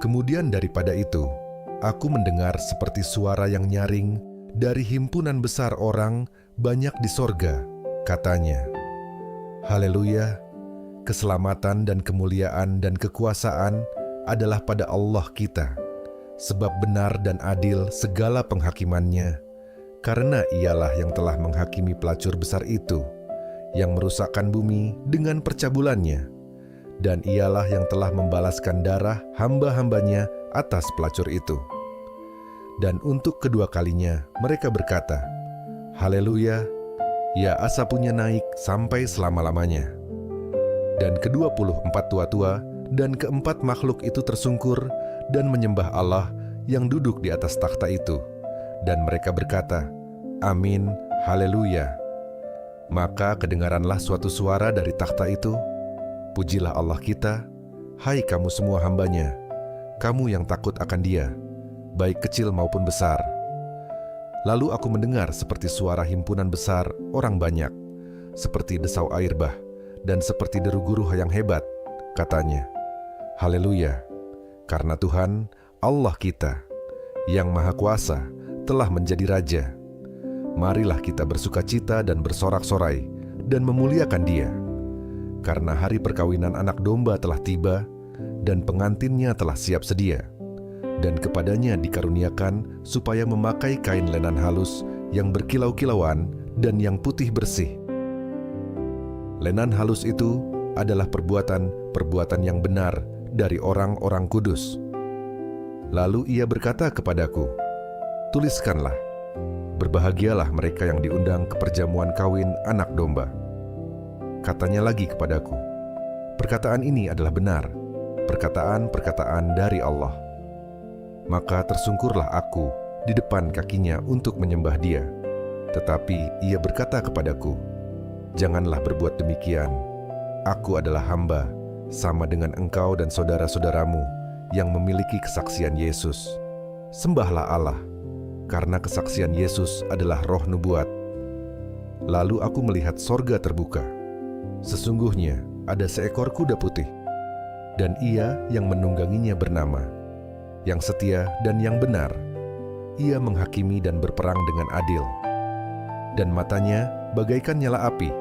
Kemudian daripada itu, aku mendengar seperti suara yang nyaring dari himpunan besar orang banyak di sorga. Katanya, "Haleluya, keselamatan dan kemuliaan dan kekuasaan adalah pada Allah kita, sebab benar dan adil segala penghakimannya, karena Ialah yang telah menghakimi pelacur besar itu, yang merusakkan bumi dengan percabulannya, dan Ialah yang telah membalaskan darah hamba-hambanya atas pelacur itu." Dan untuk kedua kalinya mereka berkata, "Haleluya, ya asapunya naik sampai selama-lamanya." Dan ke-24 tua-tua dan keempat makhluk itu tersungkur dan menyembah Allah yang duduk di atas takhta itu. Dan mereka berkata, "Amin, haleluya." Maka kedengaranlah suatu suara dari takhta itu, "Pujilah Allah kita, hai kamu semua hambanya, kamu yang takut akan Dia, baik kecil maupun besar." Lalu aku mendengar seperti suara himpunan besar orang banyak, seperti desau air bah, dan seperti deru guru yang hebat. Katanya, "Haleluya, karena Tuhan, Allah kita, yang Maha Kuasa, telah menjadi Raja. Marilah kita bersukacita dan bersorak-sorai, dan memuliakan Dia. Karena hari perkawinan anak domba telah tiba, dan pengantinnya telah siap sedia. Dan kepadanya dikaruniakan supaya memakai kain lenan halus yang berkilau-kilauan dan yang putih bersih. Lenan halus itu adalah perbuatan yang benar dari orang-orang kudus." Lalu ia berkata kepadaku, "Tuliskanlah, berbahagialah mereka yang diundang ke perjamuan kawin anak domba." Katanya lagi kepadaku, "Perkataan ini adalah benar, perkataan-perkataan dari Allah." Maka tersungkurlah aku di depan kakinya untuk menyembah Dia. Tetapi ia berkata kepadaku, "Janganlah berbuat demikian. Aku adalah hamba, sama dengan engkau dan saudara-saudaramu yang memiliki kesaksian Yesus. Sembahlah Allah, karena kesaksian Yesus adalah roh nubuat." Lalu aku melihat sorga terbuka. Sesungguhnya ada seekor kuda putih, dan ia yang menungganginya bernama Yang Setia dan Yang Benar. Ia menghakimi dan berperang dengan adil. Dan matanya bagaikan nyala api,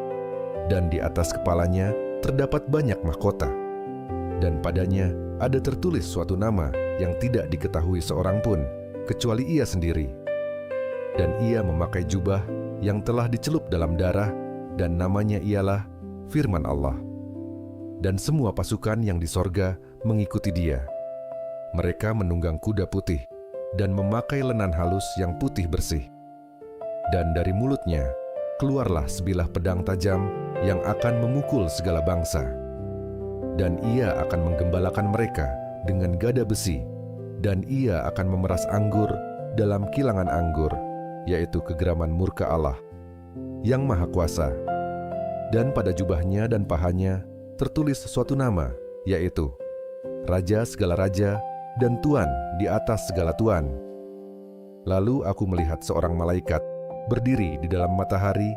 dan di atas kepalanya terdapat banyak mahkota. Dan padanya ada tertulis suatu nama yang tidak diketahui seorang pun, kecuali ia sendiri. Dan ia memakai jubah yang telah dicelup dalam darah, dan namanya ialah Firman Allah. Dan semua pasukan yang di sorga mengikuti Dia. Mereka menunggang kuda putih dan memakai lenan halus yang putih bersih. Dan dari mulutnya keluarlah sebilah pedang tajam yang akan memukul segala bangsa. Dan ia akan menggembalakan mereka dengan gada besi, dan ia akan memeras anggur dalam kilangan anggur, yaitu kegeraman murka Allah, yang Maha Kuasa. Dan pada jubahnya dan pahanya tertulis suatu nama, yaitu Raja segala raja dan Tuan di atas segala tuan. Lalu aku melihat seorang malaikat berdiri di dalam matahari,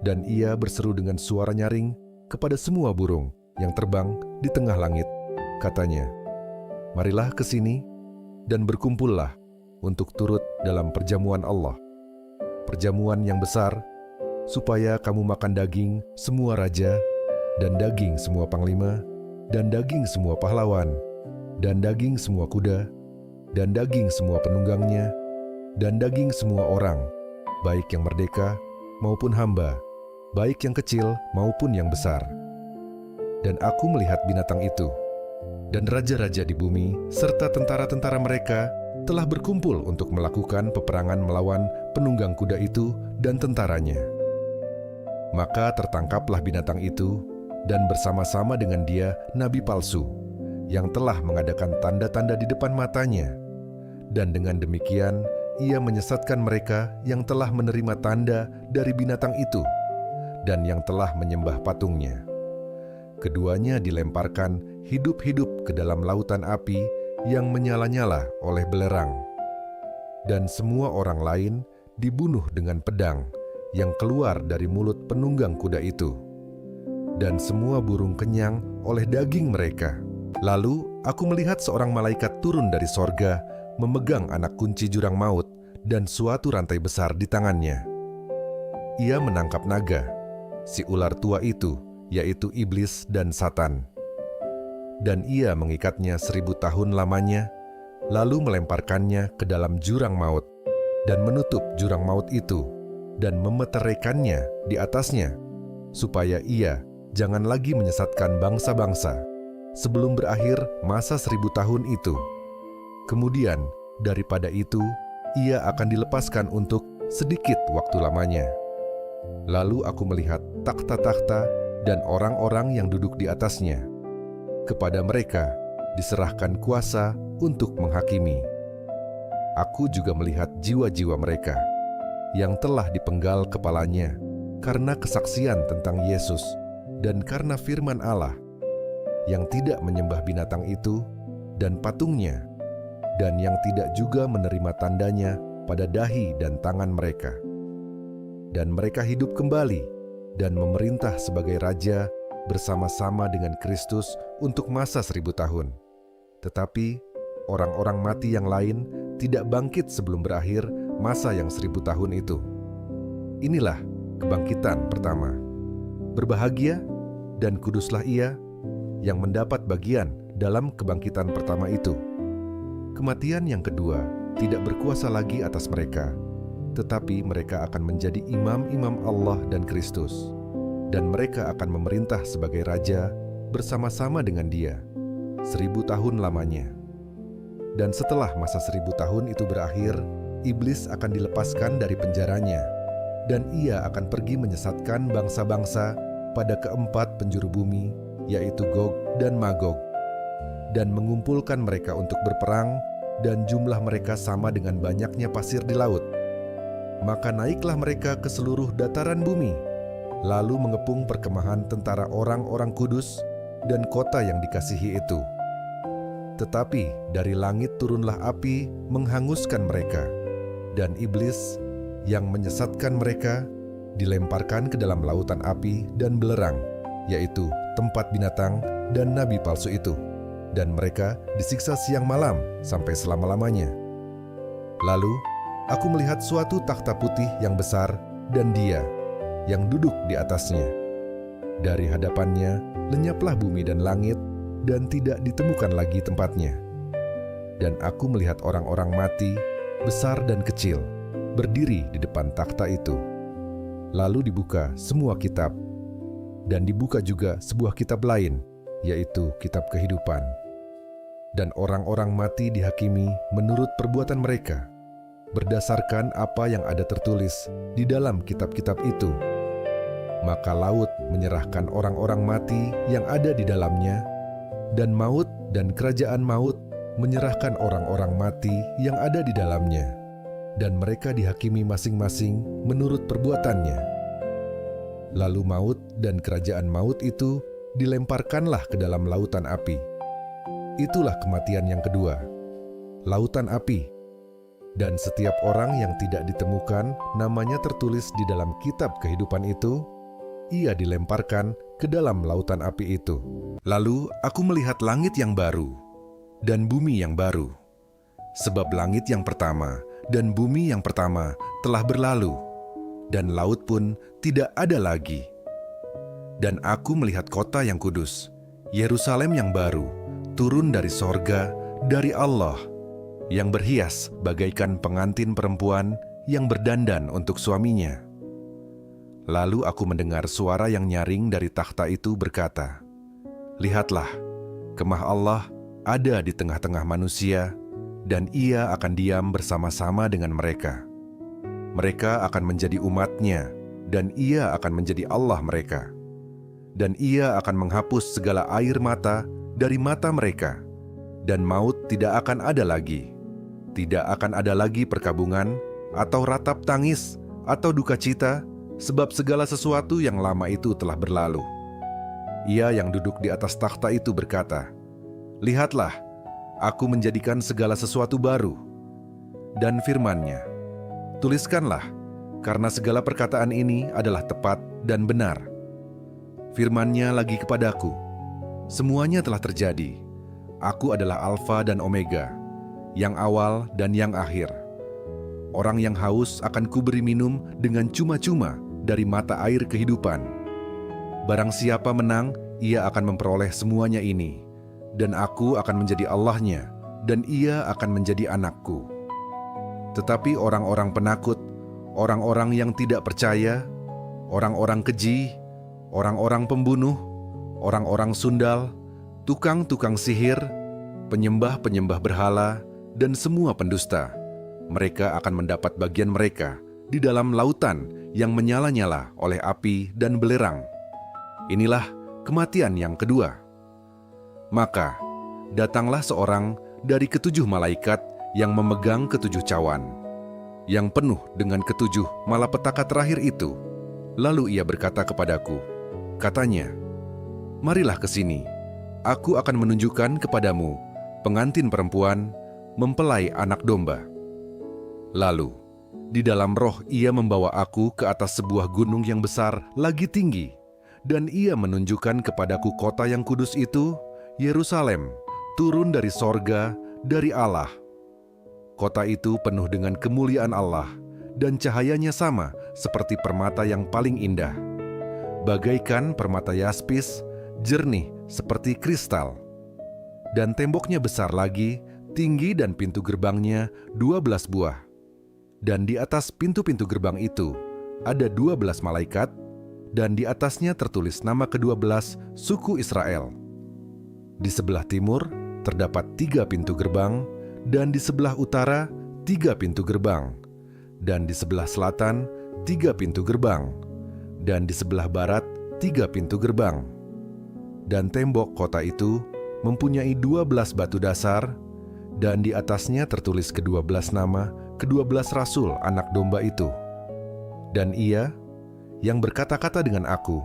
dan ia berseru dengan suara nyaring kepada semua burung yang terbang di tengah langit. Katanya, "Marilah ke sini dan berkumpullah untuk turut dalam perjamuan Allah, perjamuan yang besar, supaya kamu makan daging semua raja, dan daging semua panglima, dan daging semua pahlawan, dan daging semua kuda, dan daging semua penunggangnya, dan daging semua orang, baik yang merdeka maupun hamba, baik yang kecil maupun yang besar." Dan aku melihat binatang itu, dan raja-raja di bumi serta tentara-tentara mereka telah berkumpul untuk melakukan peperangan melawan penunggang kuda itu dan tentaranya. Maka tertangkaplah binatang itu, dan bersama-sama dengan dia nabi palsu, yang telah mengadakan tanda-tanda di depan matanya. Dan dengan demikian, ia menyesatkan mereka yang telah menerima tanda dari binatang itu, dan yang telah menyembah patungnya. Keduanya dilemparkan hidup-hidup ke dalam lautan api yang menyala-nyala oleh belerang. Dan semua orang lain dibunuh dengan pedang yang keluar dari mulut penunggang kuda itu. Dan semua burung kenyang oleh daging mereka. Lalu aku melihat seorang malaikat turun dari sorga, memegang anak kunci jurang maut dan suatu rantai besar di tangannya. Ia menangkap naga, si ular tua itu, yaitu iblis dan Satan. Dan ia mengikatnya 1000 tahun lamanya, lalu melemparkannya ke dalam jurang maut, dan menutup jurang maut itu, dan memeteraikannya di atasnya, supaya ia jangan lagi menyesatkan bangsa-bangsa, sebelum berakhir masa 1000 tahun itu. Kemudian, daripada itu, ia akan dilepaskan untuk sedikit waktu lamanya. Lalu aku melihat takhta-takhta dan orang-orang yang duduk di atasnya. Kepada mereka diserahkan kuasa untuk menghakimi. Aku juga melihat jiwa-jiwa mereka yang telah dipenggal kepalanya karena kesaksian tentang Yesus dan karena firman Allah, yang tidak menyembah binatang itu dan patungnya, dan yang tidak juga menerima tandanya pada dahi dan tangan mereka. Dan mereka hidup kembali dan memerintah sebagai raja bersama-sama dengan Kristus untuk masa 1000 tahun. Tetapi orang-orang mati yang lain tidak bangkit sebelum berakhir masa yang 1000 tahun itu. Inilah kebangkitan pertama. Berbahagia dan kuduslah ia yang mendapat bagian dalam kebangkitan pertama itu. Kematian yang kedua tidak berkuasa lagi atas mereka, tetapi mereka akan menjadi imam-imam Allah dan Kristus, dan mereka akan memerintah sebagai raja bersama-sama dengan Dia 1000 tahun lamanya. Dan setelah masa 1000 tahun itu berakhir, iblis akan dilepaskan dari penjaranya, dan ia akan pergi menyesatkan bangsa-bangsa pada keempat penjuru bumi, yaitu Gog dan Magog, dan mengumpulkan mereka untuk berperang, dan jumlah mereka sama dengan banyaknya pasir di laut. Maka naiklah mereka ke seluruh dataran bumi, lalu mengepung perkemahan tentara orang-orang kudus dan kota yang dikasihi itu. Tetapi dari langit turunlah api menghanguskan mereka, dan iblis yang menyesatkan mereka dilemparkan ke dalam lautan api dan belerang, yaitu tempat binatang dan nabi palsu itu, dan mereka disiksa siang malam sampai selama-lamanya. Lalu aku melihat suatu takhta putih yang besar dan Dia yang duduk di atasnya. Dari hadapannya lenyaplah bumi dan langit, dan tidak ditemukan lagi tempatnya. Dan aku melihat orang-orang mati, besar dan kecil, berdiri di depan takhta itu. Lalu dibuka semua kitab, dan dibuka juga sebuah kitab lain, yaitu kitab kehidupan. Dan orang-orang mati dihakimi menurut perbuatan mereka, berdasarkan apa yang ada tertulis di dalam kitab-kitab itu. Maka laut menyerahkan orang-orang mati yang ada di dalamnya, dan maut dan kerajaan maut menyerahkan orang-orang mati yang ada di dalamnya, dan mereka dihakimi masing-masing menurut perbuatannya. Lalu maut dan kerajaan maut itu dilemparkanlah ke dalam lautan api. Itulah kematian yang kedua, lautan api. Dan setiap orang yang tidak ditemukan namanya tertulis di dalam kitab kehidupan itu, ia dilemparkan ke dalam lautan api itu. Lalu aku melihat langit yang baru dan bumi yang baru, sebab langit yang pertama dan bumi yang pertama telah berlalu, dan laut pun tidak ada lagi. Dan aku melihat kota yang kudus, Yerusalem yang baru, turun dari sorga, dari Allah, yang berhias bagaikan pengantin perempuan yang berdandan untuk suaminya. Lalu aku mendengar suara yang nyaring dari takhta itu berkata, "Lihatlah, kemah Allah ada di tengah-tengah manusia, dan Ia akan diam bersama-sama dengan mereka. Mereka akan menjadi umat-Nya, dan Ia akan menjadi Allah mereka. Dan Ia akan menghapus segala air mata dari mata mereka, dan maut tidak akan ada lagi. Tidak akan ada lagi perkabungan, atau ratap tangis, atau duka cita, sebab segala sesuatu yang lama itu telah berlalu." Ia yang duduk di atas takhta itu berkata, "Lihatlah, aku menjadikan segala sesuatu baru." Dan firman-Nya, "Tuliskanlah, karena segala perkataan ini adalah tepat dan benar." Firman-Nya lagi kepadaku, "Semuanya telah terjadi. Aku adalah Alfa dan Omega, yang awal dan yang akhir. Orang yang haus akan kuberi minum dengan cuma-cuma dari mata air kehidupan. Barang siapa menang, ia akan memperoleh semuanya ini, dan aku akan menjadi Allahnya, dan ia akan menjadi anakku. Tetapi orang-orang penakut, orang-orang yang tidak percaya, orang-orang keji, orang-orang pembunuh, orang-orang sundal, tukang-tukang sihir, penyembah-penyembah berhala, dan semua pendusta, mereka akan mendapat bagian mereka di dalam lautan yang menyala-nyala oleh api dan belerang. Inilah kematian yang kedua. Maka datanglah seorang dari ketujuh malaikat yang memegang ketujuh cawan, yang penuh dengan ketujuh malapetaka terakhir itu. Lalu ia berkata kepadaku, katanya, "Marilah ke sini, aku akan menunjukkan kepadamu pengantin perempuan mempelai anak domba." Lalu, di dalam roh ia membawa aku ke atas sebuah gunung yang besar lagi tinggi, dan ia menunjukkan kepadaku kota yang kudus itu, Yerusalem, turun dari sorga, dari Allah. Kota itu penuh dengan kemuliaan Allah, dan cahayanya sama seperti permata yang paling indah, bagaikan permata yaspis, jernih seperti kristal. Dan temboknya besar lagi, tinggi, dan pintu gerbangnya 12 buah. Dan di atas pintu-pintu gerbang itu ada 12 malaikat, dan di atasnya tertulis nama ke-12 suku Israel. Di sebelah timur terdapat 3 pintu gerbang, dan di sebelah utara 3 pintu gerbang, dan di sebelah selatan 3 pintu gerbang, dan di sebelah barat 3 pintu gerbang. Dan tembok kota itu mempunyai 12 batu dasar, dan di atasnya tertulis ke-12 nama ke-12 rasul anak domba itu. Dan ia, yang berkata-kata dengan aku,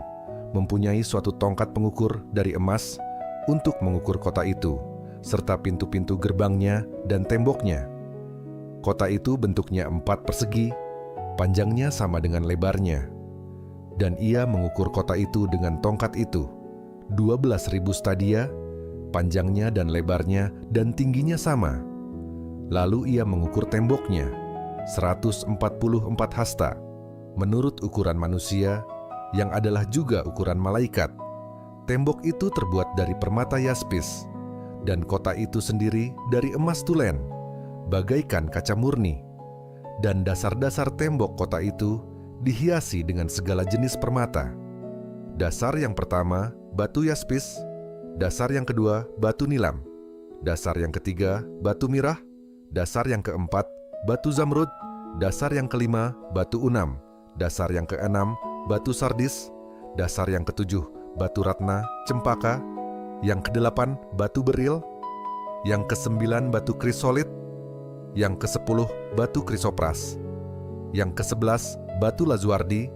mempunyai suatu tongkat pengukur dari emas untuk mengukur kota itu, serta pintu-pintu gerbangnya dan temboknya. Kota itu bentuknya 4 persegi, panjangnya sama dengan lebarnya. Dan ia mengukur kota itu dengan tongkat itu, 12.000 stadia, panjangnya dan lebarnya dan tingginya sama. Lalu ia mengukur temboknya, 144 hasta, menurut ukuran manusia, yang adalah juga ukuran malaikat. Tembok itu terbuat dari permata yaspis, dan kota itu sendiri dari emas tulen, bagaikan kaca murni. Dan dasar-dasar tembok kota itu dihiasi dengan segala jenis permata. Dasar yang pertama, batu yaspis. Dasar yang kedua, batu nilam. Dasar yang ketiga, batu mirah. Dasar yang keempat, batu zamrud. Dasar yang kelima, batu unam. Dasar yang keenam, batu sardis. Dasar yang ketujuh, batu ratna, cempaka. Yang kedelapan, batu beril. Yang kesembilan, batu krisolit. Yang kesepuluh, batu krisopras. Yang kesebelas, batu lazuardi.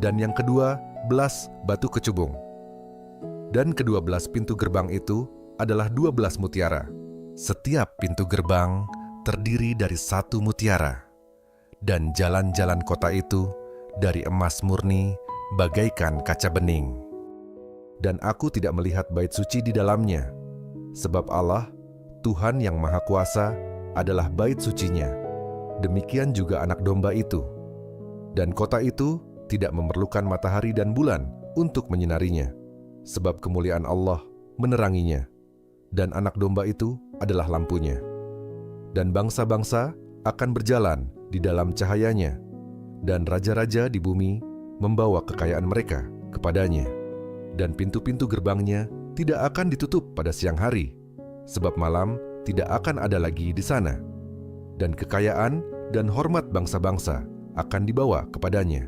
Dan yang ke-12, batu kecubung. Dan ke-12 pintu gerbang itu adalah 12 mutiara. Setiap pintu gerbang terdiri dari 1 mutiara. Dan jalan-jalan kota itu dari emas murni bagaikan kaca bening. Dan aku tidak melihat bait suci di dalamnya, sebab Allah, Tuhan yang Maha Kuasa, adalah bait sucinya. Demikian juga anak domba itu. Dan kota itu tidak memerlukan matahari dan bulan untuk menyinarinya, sebab kemuliaan Allah meneranginya, dan anak domba itu adalah lampunya. Dan bangsa-bangsa akan berjalan di dalam cahayanya, dan raja-raja di bumi membawa kekayaan mereka kepadanya. Dan pintu-pintu gerbangnya tidak akan ditutup pada siang hari, sebab malam tidak akan ada lagi di sana. Dan kekayaan dan hormat bangsa-bangsa akan dibawa kepadanya.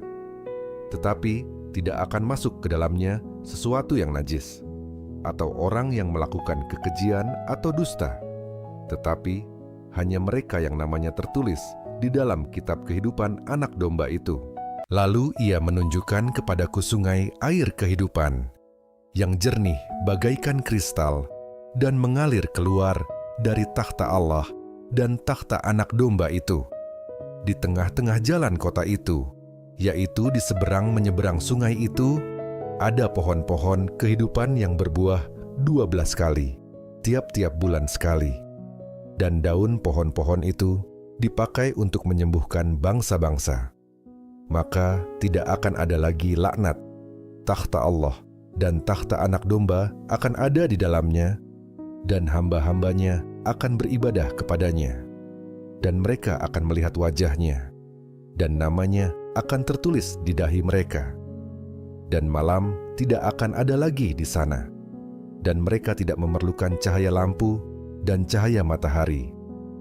Tetapi tidak akan masuk ke dalamnya sesuatu yang najis, atau orang yang melakukan kekejian atau dusta, tetapi hanya mereka yang namanya tertulis di dalam kitab kehidupan anak domba itu. Lalu ia menunjukkan kepadaku sungai air kehidupan, yang jernih bagaikan kristal, dan mengalir keluar dari takhta Allah dan takhta anak domba itu. Di tengah-tengah jalan kota itu, yaitu di seberang menyeberang sungai itu, ada pohon-pohon kehidupan yang berbuah 12 kali, tiap-tiap bulan sekali. Dan daun pohon-pohon itu dipakai untuk menyembuhkan bangsa-bangsa. Maka tidak akan ada lagi laknat. Takhta Allah dan takhta Anak Domba akan ada di dalamnya, dan hamba-hambanya akan beribadah kepadanya. Dan mereka akan melihat wajahnya, dan namanya akan tertulis di dahi mereka. Dan malam tidak akan ada lagi di sana, dan mereka tidak memerlukan cahaya lampu dan cahaya matahari,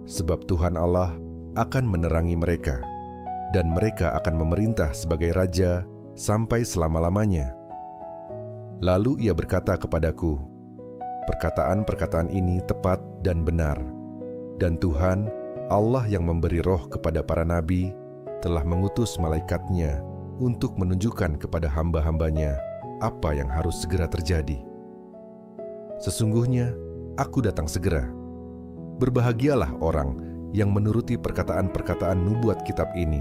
sebab Tuhan Allah akan menerangi mereka, dan mereka akan memerintah sebagai raja sampai selama-lamanya. Lalu ia berkata kepadaku, perkataan-perkataan ini tepat dan benar, dan Tuhan, Allah yang memberi roh kepada para nabi, telah mengutus malaikatnya untuk menunjukkan kepada hamba-hambanya apa yang harus segera terjadi. Sesungguhnya, aku datang segera. Berbahagialah orang yang menuruti perkataan-perkataan nubuat kitab ini.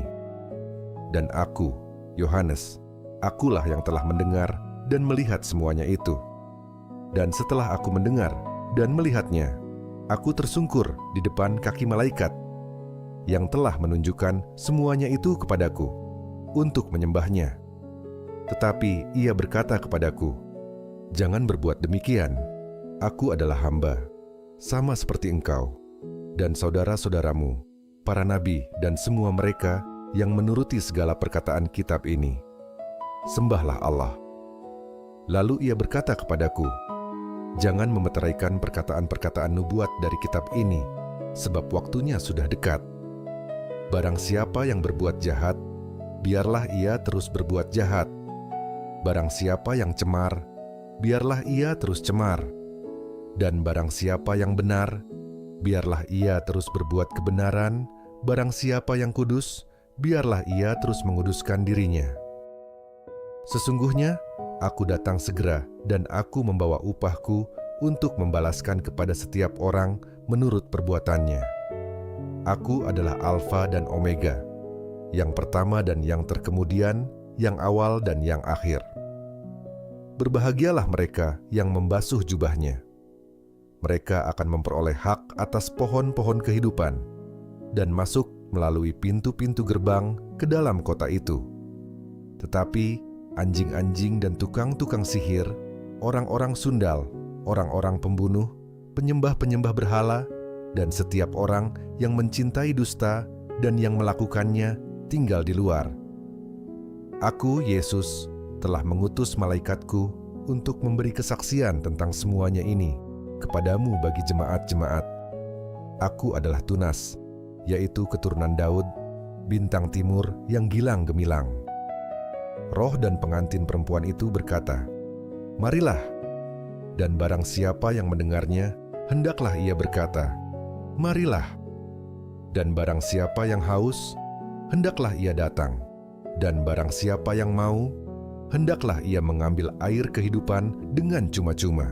Dan aku, Yohanes, akulah yang telah mendengar dan melihat semuanya itu. Dan setelah aku mendengar dan melihatnya, aku tersungkur di depan kaki malaikat yang telah menunjukkan semuanya itu kepadaku untuk menyembahnya. Tetapi ia berkata kepadaku, "Jangan berbuat demikian. Aku adalah hamba, sama seperti engkau, dan saudara-saudaramu, para nabi dan semua mereka yang menuruti segala perkataan kitab ini. Sembahlah Allah." Lalu ia berkata kepadaku, "Jangan memeteraikan perkataan-perkataan nubuat dari kitab ini, sebab waktunya sudah dekat. Barang siapa yang berbuat jahat, biarlah ia terus berbuat jahat. Barang siapa yang cemar, biarlah ia terus cemar. Dan barang siapa yang benar, biarlah ia terus berbuat kebenaran. Barang siapa yang kudus, biarlah ia terus menguduskan dirinya. Sesungguhnya, aku datang segera dan aku membawa upahku untuk membalaskan kepada setiap orang menurut perbuatannya. Aku adalah Alfa dan Omega, yang pertama dan yang terkemudian, yang awal dan yang akhir. Berbahagialah mereka yang membasuh jubahnya. Mereka akan memperoleh hak atas pohon-pohon kehidupan dan masuk melalui pintu-pintu gerbang ke dalam kota itu. Tetapi anjing-anjing dan tukang-tukang sihir, orang-orang sundal, orang-orang pembunuh, penyembah-penyembah berhala, dan setiap orang yang mencintai dusta dan yang melakukannya tinggal di luar. Aku, Yesus, telah mengutus malaikatku untuk memberi kesaksian tentang semuanya ini kepadamu bagi jemaat-jemaat. Aku adalah Tunas, yaitu keturunan Daud, bintang timur yang gilang gemilang. Roh dan pengantin perempuan itu berkata, "Marilah." Dan barang siapa yang mendengarnya, hendaklah ia berkata, "Marilah." Dan barang siapa yang haus, hendaklah ia datang. Dan barang siapa yang mau, hendaklah ia mengambil air kehidupan dengan cuma-cuma.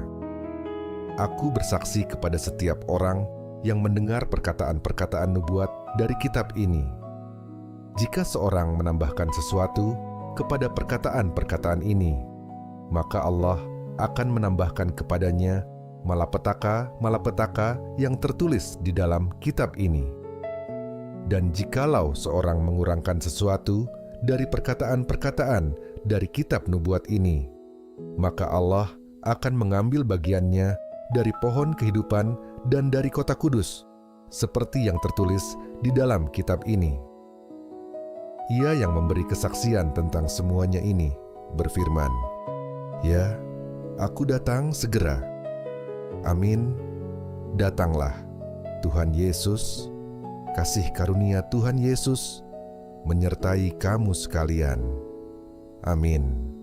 Aku bersaksi kepada setiap orang yang mendengar perkataan-perkataan nubuat dari kitab ini. Jika seorang menambahkan sesuatu kepada perkataan-perkataan ini, maka Allah akan menambahkan kepadanya malapetaka-malapetaka yang tertulis di dalam kitab ini. Dan jikalau seorang mengurangkan sesuatu dari perkataan-perkataan dari kitab nubuat ini, maka Allah akan mengambil bagiannya dari pohon kehidupan dan dari kota kudus, seperti yang tertulis di dalam kitab ini. Ia yang memberi kesaksian tentang semuanya ini berfirman, "Ya, aku datang segera. Amin. Datanglah, Tuhan Yesus. Kasih karunia Tuhan Yesus menyertai kamu sekalian. Amin."